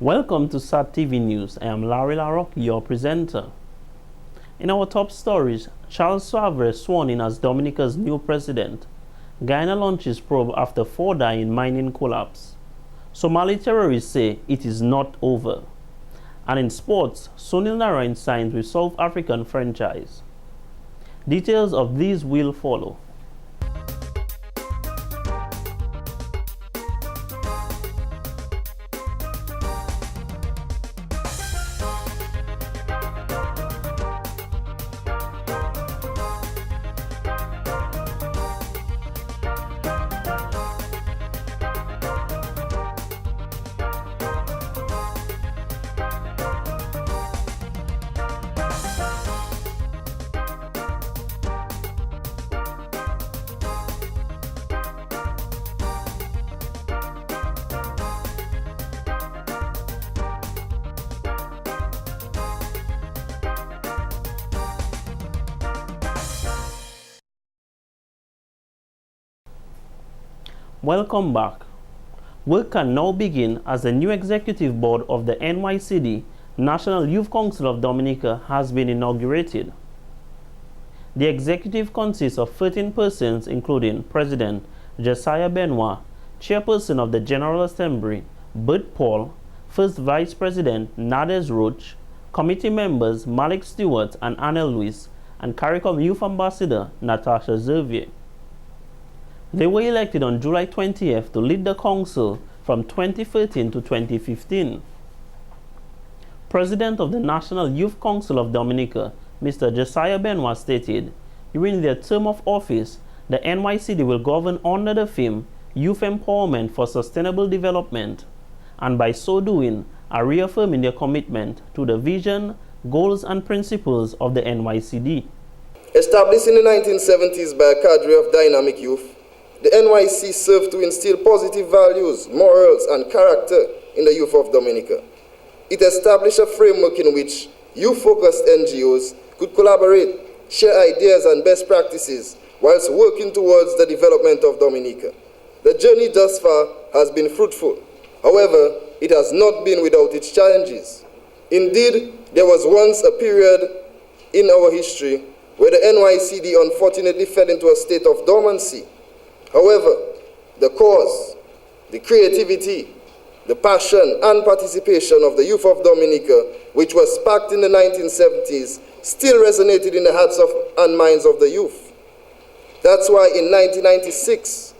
Welcome to SAT TV News. I am Larry Larrock, your presenter. In our top stories, Charles Suavre sworn in as Dominica's new president. Guyana launches probe after 4 die in mining collapse. Somali terrorists say it is not over. And in sports, Sunil Narain signs with South African franchise. Details of these will follow. Welcome back. Work can now begin as the new executive board of the NYCD, National Youth Council of Dominica, has been inaugurated. The executive consists of 13 persons, including President Josiah Benoit, Chairperson of the General Assembly, Bert Paul, First Vice President Nades Roach, committee members Malik Stewart and Anel Lewis, and CARICOM Youth Ambassador Natasha Zervier. They were elected on July 20th to lead the council from 2013 to 2015. President of the National Youth Council of Dominica, Mr. Josiah Benoit, stated, during their term of office, the NYCD will govern under the theme Youth Empowerment for Sustainable Development, and by so doing, are reaffirming their commitment to the vision, goals, and principles of the NYCD. Established in the 1970s by a cadre of dynamic youth, the NYC served to instill positive values, morals, and character in the youth of Dominica. It established a framework in which youth-focused NGOs could collaborate, share ideas and best practices, whilst working towards the development of Dominica. The journey thus far has been fruitful. However, it has not been without its challenges. Indeed, there was once a period in our history where the NYCD unfortunately fell into a state of dormancy. However, the cause, the creativity, the passion and participation of the youth of Dominica, which was sparked in the 1970s, still resonated in the hearts and minds of the youth. That's why in 1996,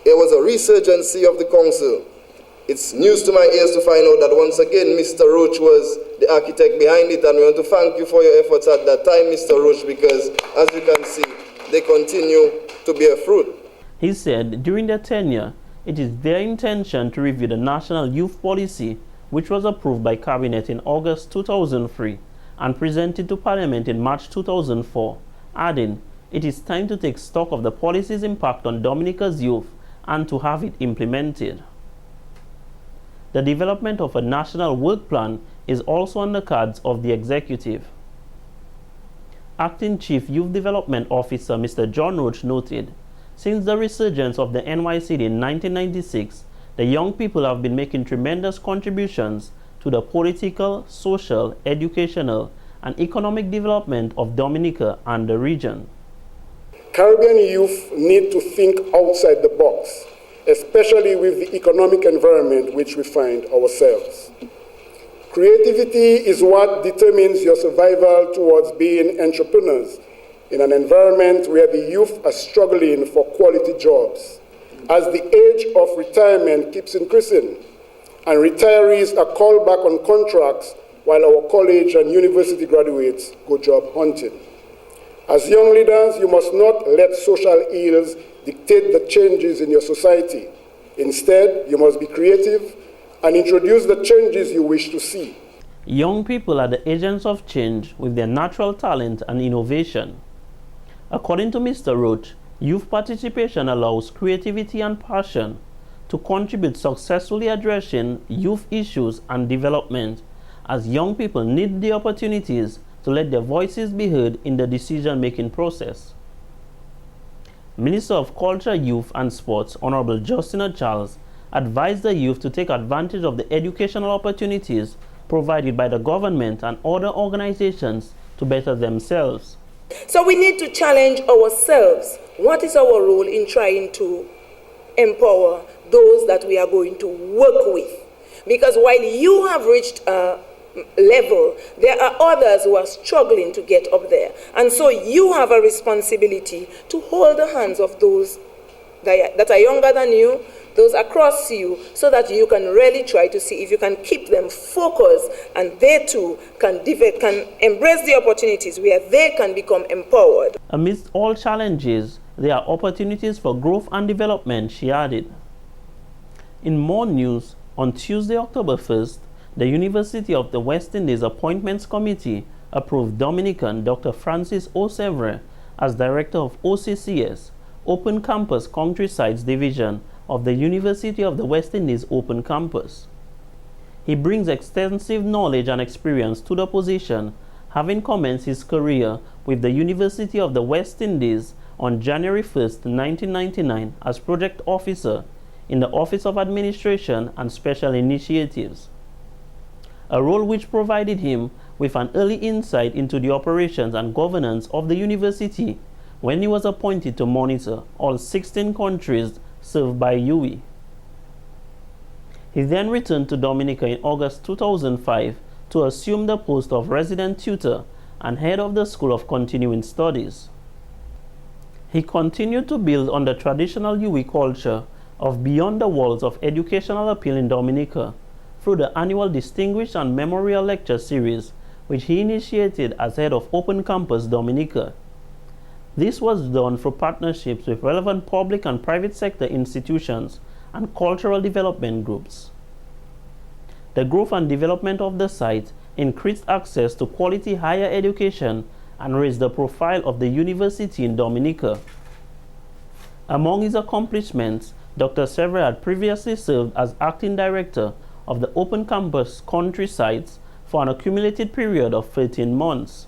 there was a resurgency of the council. It's news to my ears to find out that once again, Mr. Roach was the architect behind it, and we want to thank you for your efforts at that time, Mr. Roach, because as you can see, they continue to bear fruit. He said during their tenure, it is their intention to review the National Youth Policy, which was approved by Cabinet in August 2003 and presented to Parliament in March 2004, adding, it is time to take stock of the policy's impact on Dominica's youth and to have it implemented. The development of a national work plan is also on the cards of the executive. Acting Chief Youth Development Officer Mr. John Roach noted, since the resurgence of the NYCD in 1996, the young people have been making tremendous contributions to the political, social, educational, and economic development of Dominica and the region. Caribbean youth need to think outside the box, especially with the economic environment which we find ourselves. Creativity is what determines your survival towards being entrepreneurs in an environment where the youth are struggling for quality jobs, as the age of retirement keeps increasing, and retirees are called back on contracts while our college and university graduates go job hunting. As young leaders, you must not let social ills dictate the changes in your society. Instead, you must be creative and introduce the changes you wish to see. Young people are the agents of change with their natural talent and innovation. According to Mr. Roach, youth participation allows creativity and passion to contribute successfully addressing youth issues and development, as young people need the opportunities to let their voices be heard in the decision-making process. Minister of Culture, Youth and Sports, Honorable Justina Charles, advised the youth to take advantage of the educational opportunities provided by the government and other organizations to better themselves. So we need to challenge ourselves. What is our role in trying to empower those that we are going to work with? Because while you have reached a level, there are others who are struggling to get up there. And so you have a responsibility to hold the hands of those that are younger than you, those across you, so that you can really try to see if you can keep them focused and they too can embrace the opportunities where they can become empowered. Amidst all challenges, there are opportunities for growth and development, she added. In more news, on Tuesday, October 1st, the University of the West Indies Appointments Committee approved Dominican Dr. Francis O'Sevre as Director of OCCS, Open Campus Countrysides Division of the University of the West Indies Open Campus. He brings extensive knowledge and experience to the position, having commenced his career with the University of the West Indies on January 1st, 1999 as Project Officer in the Office of Administration and Special Initiatives, a role which provided him with an early insight into the operations and governance of the university when he was appointed to monitor all 16 countries served by UWI. He then returned to Dominica in August 2005 to assume the post of resident tutor and head of the School of Continuing Studies. He continued to build on the traditional UWI culture of beyond the walls of educational appeal in Dominica through the annual Distinguished and Memorial Lecture Series, which he initiated as head of Open Campus Dominica. This was done through partnerships with relevant public and private sector institutions and cultural development groups. The growth and development of the site increased access to quality higher education and raised the profile of the university in Dominica. Among his accomplishments, Dr. Sevre had previously served as acting director of the Open Campus Countrysides for an accumulated period of 13 months.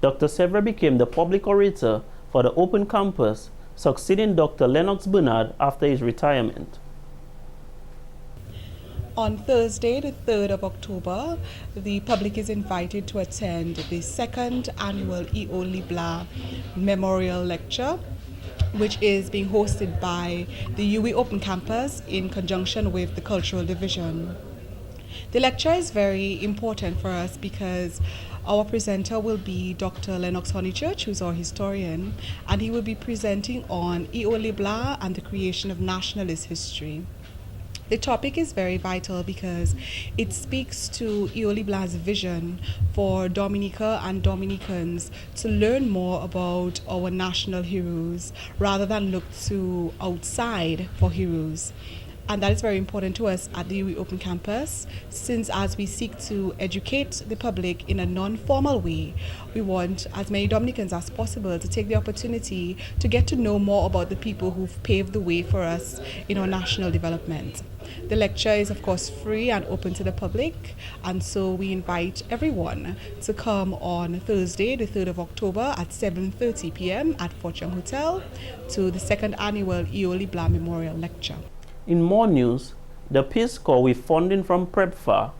Dr. Sevre became the public orator for the Open Campus, succeeding Dr. Lennox Bernard after his retirement. On Thursday, the 3rd of October, the public is invited to attend the second annual E.O. Libla Memorial Lecture, which is being hosted by the UWI Open Campus in conjunction with the Cultural Division. The lecture is very important for us because our presenter will be Dr. Lennox Honeychurch, who's our historian, and he will be presenting on E.O. Libla and the creation of nationalist history. The topic is very vital because it speaks to E.O. Libla's vision for Dominica and Dominicans to learn more about our national heroes rather than look to outside for heroes. And that is very important to us at the UWI Open Campus, since as we seek to educate the public in a non-formal way, we want as many Dominicans as possible to take the opportunity to get to know more about the people who've paved the way for us in our national development. The lecture is of course free and open to the public, and so we invite everyone to come on Thursday, the 3rd of October at 7:30 p.m. at Fort Young Hotel to the second annual E.O. Libla Memorial Lecture. In more news, the Peace Corps with funding from PREPFAR,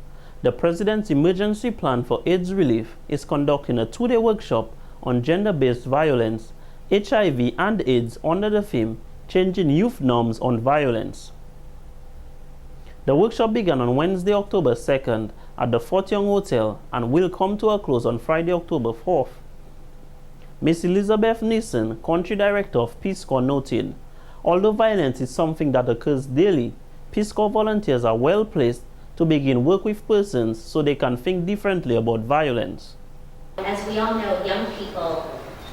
the President's Emergency Plan for AIDS Relief, is conducting a 2-day workshop on gender-based violence, HIV and AIDS under the theme, Changing Youth Norms on Violence. The workshop began on Wednesday, October 2nd at the Fort Young Hotel and will come to a close on Friday, October 4th. Ms. Elizabeth Neeson, Country Director of Peace Corps, noted, although violence is something that occurs daily, Peace Corps volunteers are well placed to begin work with persons so they can think differently about violence. As we all know, young people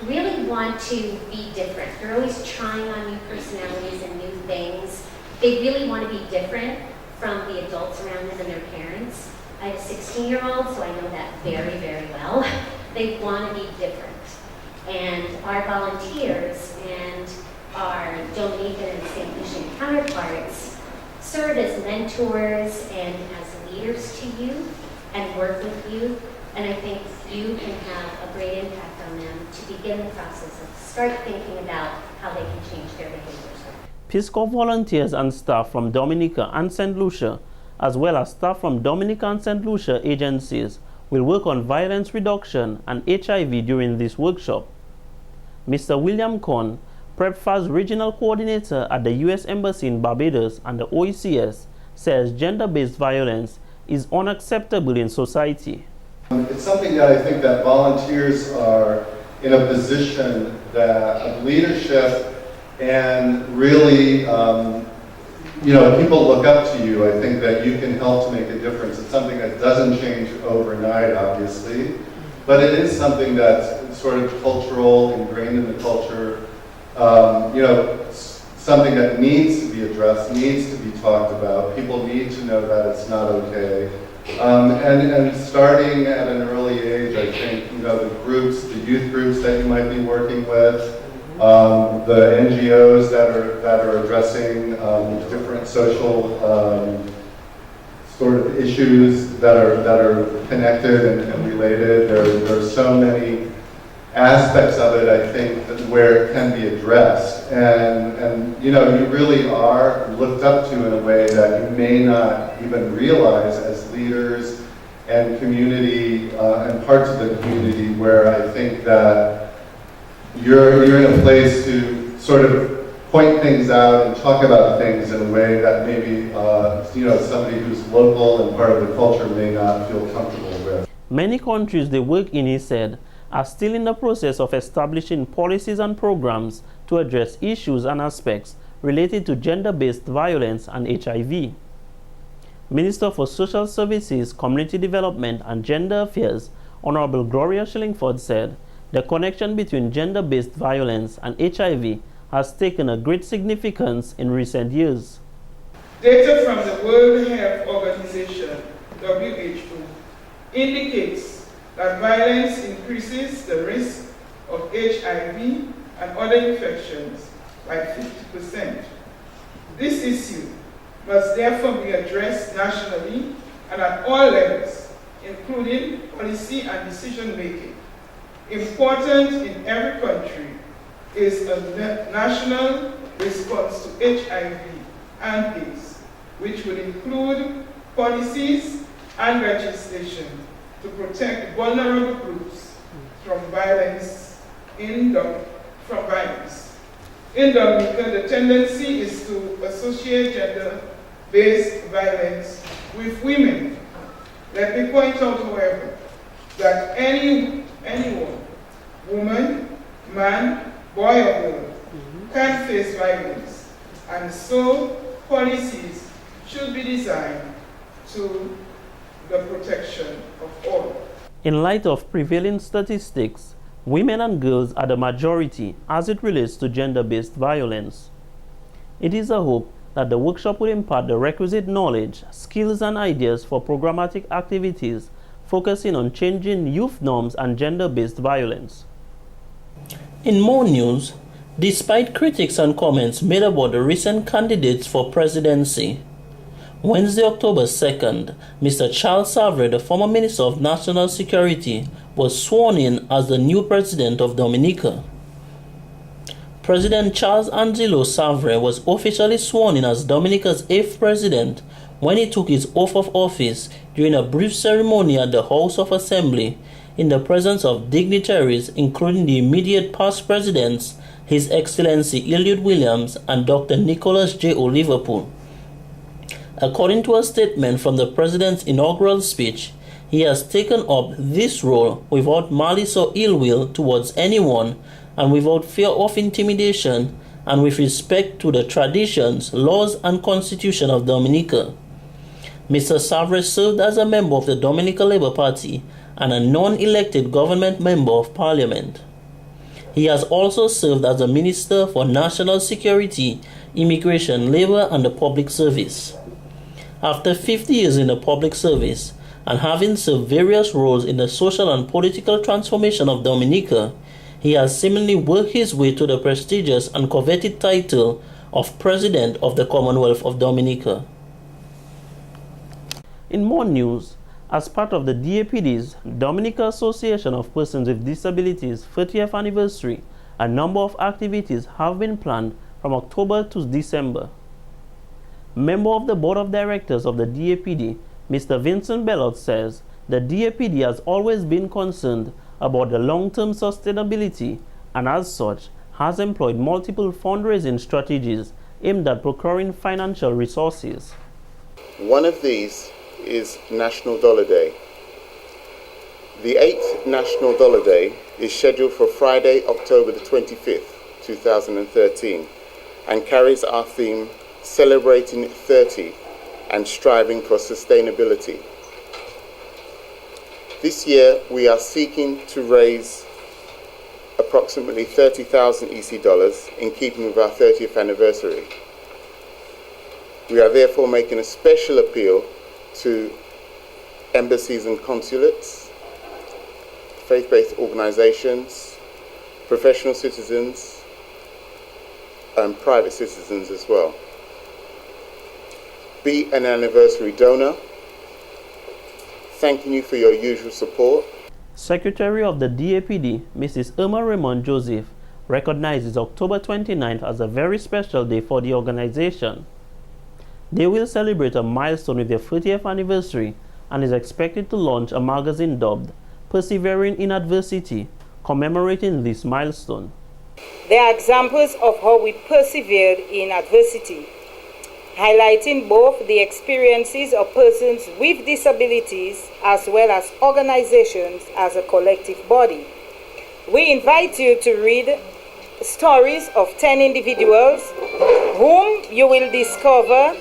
really want to be different. They're always trying on new personalities and new things. They really want to be different from the adults around them and their parents. I have a 16-year-old, so I know that very, very well. They want to be different. And our volunteers and our Dominican and St. Lucian counterparts serve as mentors and as leaders to you and work with you. And I think you can have a great impact on them to begin the process of start thinking about how they can change their behaviors. Peace Corps volunteers and staff from Dominica and St. Lucia, as well as staff from Dominica and St. Lucia agencies, will work on violence reduction and HIV during this workshop. Mr. William Conn, PrEPFA's regional coordinator at the U.S. Embassy in Barbados and the OECS, says gender-based violence is unacceptable in society. It's something that I think that volunteers are in a position of leadership and really, people look up to you. I think that you can help to make a difference. It's something that doesn't change overnight, obviously, but it is something that's sort of cultural, ingrained in the culture, something that needs to be addressed, needs to be talked about. People need to know that it's not okay. And starting at an early age, I think, the groups, the youth groups that you might be working with, the NGOs that are addressing different social sort of issues that are connected and related. There are so many aspects of it, I think, where it can be addressed. And you really are looked up to in a way that you may not even realize as leaders and community and parts of the community, where I think that you're in a place to sort of point things out and talk about things in a way that maybe somebody who's local and part of the culture may not feel comfortable with. Many countries they work in, he said, are still in the process of establishing policies and programs to address issues and aspects related to gender-based violence and HIV. Minister for Social Services, Community Development and Gender Affairs, Honorable Gloria Shillingford, said the connection between gender-based violence and HIV has taken a great significance in recent years. Data from the World Health Organization, WHO, indicates that violence increases the risk of HIV and other infections by 50%. This issue must therefore be addressed nationally and at all levels, including policy and decision making. Important in every country is a national response to HIV and AIDS, which would include policies and legislation to protect vulnerable groups from violence. In Dominica, the tendency is to associate gender-based violence with women. Let me point out, however, that anyone, woman, man, boy or girl, can face violence, and so policies should be designed to the protection of all. In light of prevailing statistics, women and girls are the majority as it relates to gender-based violence. It is a hope that the workshop will impart the requisite knowledge, skills and ideas for programmatic activities focusing on changing youth norms and gender-based violence. In more news, despite critics and comments made about the recent candidates for presidency, Wednesday, October 2nd, Mr. Charles Savre, the former Minister of National Security, was sworn in as the new President of Dominica. President Charles Angelo Savre was officially sworn in as Dominica's 8th President when he took his oath of office during a brief ceremony at the House of Assembly in the presence of dignitaries including the immediate past presidents, His Excellency Eliud Williams and Dr. Nicholas J. O. Liverpool. According to a statement from the President's inaugural speech, he has taken up this role without malice or ill will towards anyone and without fear of intimidation and with respect to the traditions, laws and constitution of Dominica. Mr. Savre served as a member of the Dominica Labour Party and a non-elected government member of parliament. He has also served as a Minister for National Security, Immigration, Labor and the Public Service. After 50 years in the public service and having served various roles in the social and political transformation of Dominica, he has seemingly worked his way to the prestigious and coveted title of President of the Commonwealth of Dominica. In more news, as part of the DAPD's Dominica Association of Persons with Disabilities 30th anniversary, a number of activities have been planned from October to December. Member of the Board of Directors of the DAPD, Mr. Vincent Bellot, says the DAPD has always been concerned about the long-term sustainability and as such has employed multiple fundraising strategies aimed at procuring financial resources. One of these is National Dollar Day. The 8th National Dollar Day is scheduled for Friday, October the 25th, 2013, and carries our theme, Celebrating 30 and Striving for Sustainability. This year, we are seeking to raise approximately 30,000 EC dollars in keeping with our 30th anniversary. We are therefore making a special appeal to embassies and consulates, faith-based organizations, professional citizens, and private citizens as well. Be an anniversary donor. Thanking you for your usual support. Secretary of the DAPD, Mrs. Irma Raymond Joseph, recognizes October 29th as a very special day for the organization. They will celebrate a milestone with their 30th anniversary and is expected to launch a magazine dubbed Persevering in Adversity, commemorating this milestone. There are examples of how we persevered in adversity, highlighting both the experiences of persons with disabilities as well as organizations as a collective body. We invite you to read stories of 10 individuals whom you will discover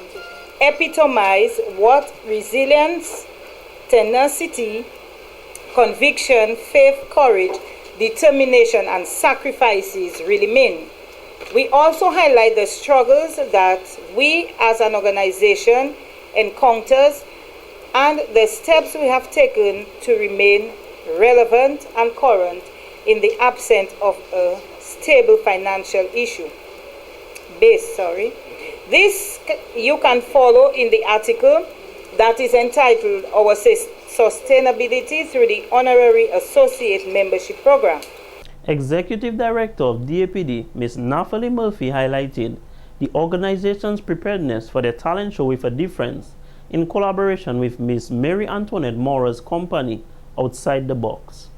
epitomize what resilience, tenacity, conviction, faith, courage, determination, and sacrifices really mean. We also highlight the struggles that we as an organization encounters and the steps we have taken to remain relevant and current in the absence of a stable financial base. This you can follow in the article that is entitled Our Sustainability Through the Honorary Associate Membership Program. Executive Director of DAPD, Ms. Nathalie Murphy, highlighted the organization's preparedness for the talent show with a difference in collaboration with Ms. Mary Antoinette Mora's company, Outside the Box.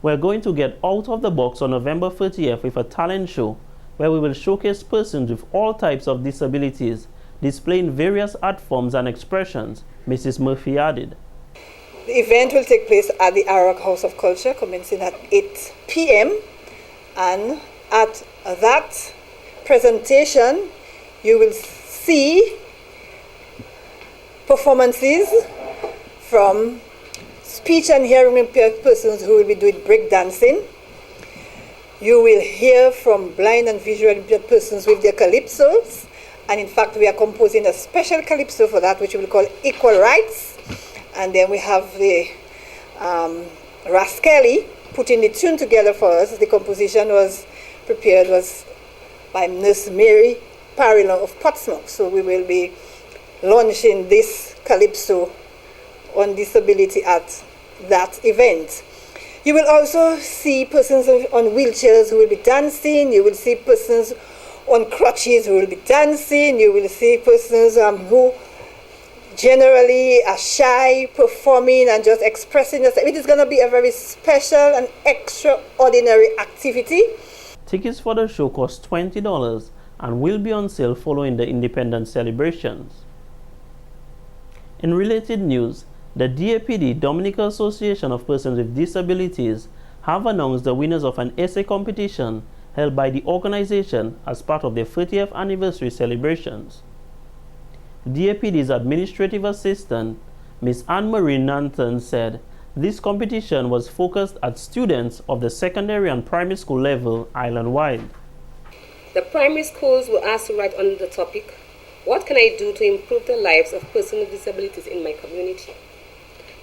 We're going to get out of the box on November 30th with a talent show where we will showcase persons with all types of disabilities displaying various art forms and expressions, Mrs. Murphy added. The event will take place at the Arak House of Culture, commencing at 8 p.m. And at that presentation, you will see performances from speech and hearing impaired persons who will be doing break dancing. You will hear from blind and visually impaired persons with their calypsos. And in fact, we are composing a special calypso for that, which we will call Equal Rights. And then we have the Rascali putting the tune together for us. The composition was prepared by Nurse Mary Parillon of Portsmouth. So we will be launching this calypso on disability at that event. You will also see persons on wheelchairs who will be dancing. You will see persons on crutches who will be dancing. You will see persons who generally are shy, performing and just expressing yourself. It is going to be a very special and extraordinary activity. Tickets for the show cost $20 and will be on sale following the independence celebrations. In related news, the DAPD Dominica Association of Persons with Disabilities have announced the winners of an essay competition held by the organization as part of their 30th anniversary celebrations. DAPD's administrative assistant, Ms. Anne-Marie Nanton, said This competition was focused at students of the secondary and primary school level island-wide. The primary schools were asked to write on the topic, "What can I do to improve the lives of persons with disabilities in my community?"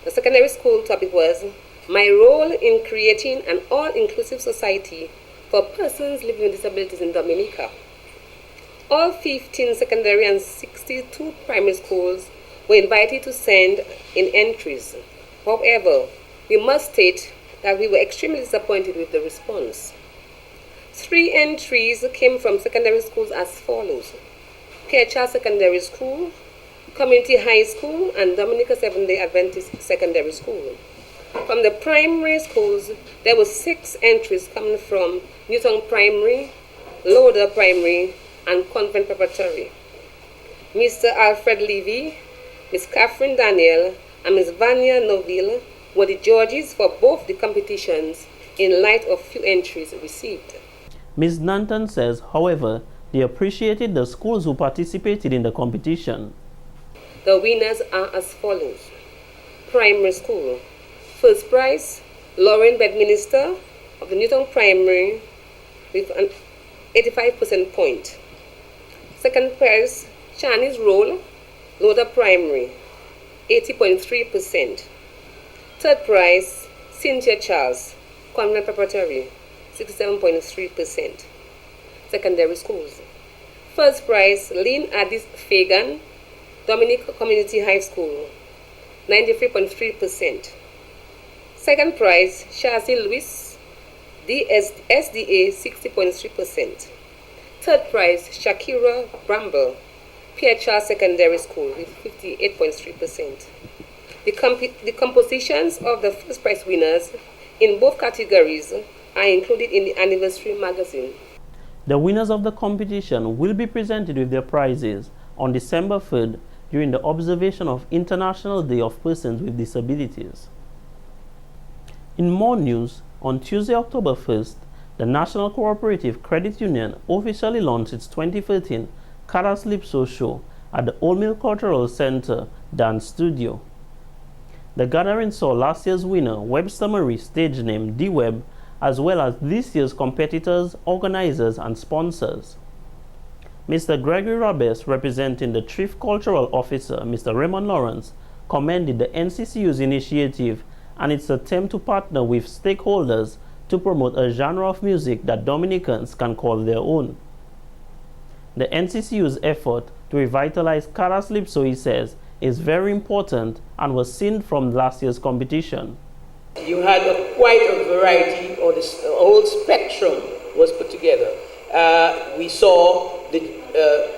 The secondary school topic was, "My role in creating an all-inclusive society for persons living with disabilities in Dominica." All 15 secondary and 62 primary schools were invited to send in entries. However, we must state that we were extremely disappointed with the response. 3 entries came from secondary schools as follows: Pierre Secondary School, Community High School, and Dominica Seventh-day Adventist Secondary School. From the primary schools, there were 6 entries coming from Newton Primary, Loader Primary, and Convent Preparatory. Mr. Alfred Levy, Ms. Catherine Daniel, and Ms. Vanya Noville were the judges for both the competitions in light of few entries received. Ms. Nanton says, however, they appreciated the schools who participated in the competition. The winners are as follows. Primary School. First prize, Lauren Bedminster of the Newton Primary with an 85% point. Second prize, Chinese Roll, Loader Primary, 80.3%. Third prize, Cynthia Charles, Convent Preparatory, 67.3%. Secondary schools. First prize, Lynn Addis Fagan, Dominica Community High School, 93.3%. Second prize, Shazi Lewis, SDA, 60.3%. Third prize, Shakira Bramble, Pierre Charles Secondary School, with 58.3%. The compositions of the first prize winners in both categories are included in the anniversary magazine. The winners of the competition will be presented with their prizes on December 3rd during the observation of International Day of Persons with Disabilities. In more news, on Tuesday, October 1st, the National Cooperative Credit Union officially launched its 2013 Caras Lipso show at the Old Mill Cultural Center Dance Studio. The gathering saw last year's winner, Webster Marie, stage name D-Web, as well as this year's competitors, organizers, and sponsors. Mr. Gregory Rabes, representing the Chief Cultural Officer, Mr. Raymond Lawrence, commended the NCCU's initiative and its attempt to partner with stakeholders to promote a genre of music that Dominicans can call their own. The NCCU's effort to revitalize Caras Lipso, he says, is very important and was seen from last year's competition. You had quite a variety, or the whole spectrum was put together. We saw the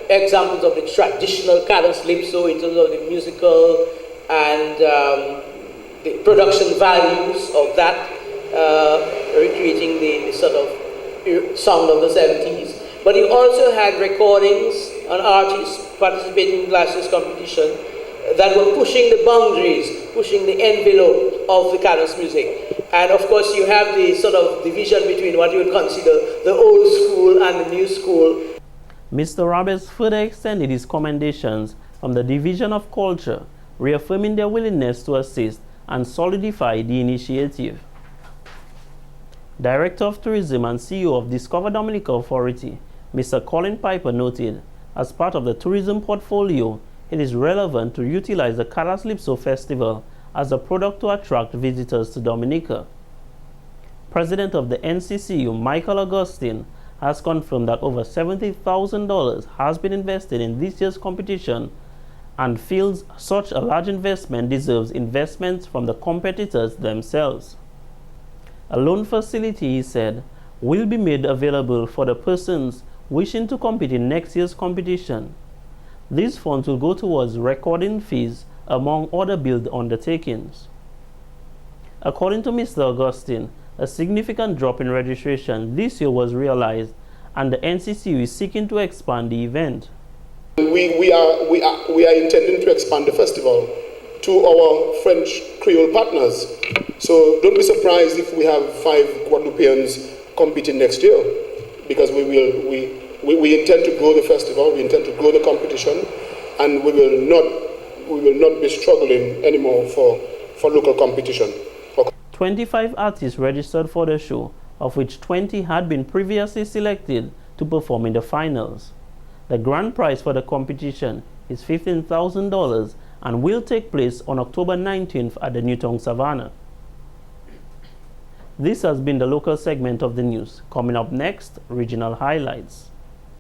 examples of the traditional Caras Lipso in terms of the musical and the production values of that, recreating the sort of sound of the 70s. But you also had recordings and artists participating in last year's competition that were pushing the boundaries, pushing the envelope of the Caras music. And of course you have the sort of division between what you would consider the old school and the new school. Mr. Roberts further extended his commendations from the Division of Culture, reaffirming their willingness to assist and solidify the initiative. Director of Tourism and CEO of Discover Dominica Authority, Mr. Colin Piper, noted, as part of the tourism portfolio, it is relevant to utilize the Caras Lipso Festival as a product to attract visitors to Dominica. President of the NCCU, Michael Augustine, has confirmed that over $70,000 has been invested in this year's competition and feels such a large investment deserves investments from the competitors themselves. A loan facility, he said, will be made available for the persons wishing to compete in next year's competition. These funds will go towards recording fees, among other build undertakings. According to Mr. Augustine, a significant drop in registration this year was realized, and the NCCU is seeking to expand the event. We are intending to expand the festival to our French Creole partners. So don't be surprised if we have 5 Guadeloupeans competing next year, because we intend to grow the festival, we intend to grow the competition, and we will not be struggling anymore for local competition. 25 artists registered for the show, of which 20 had been previously selected to perform in the finals. The grand prize for the competition is $15,000 and will take place on October 19th at the Newtown Savannah. This has been the local segment of the news. Coming up next, regional highlights.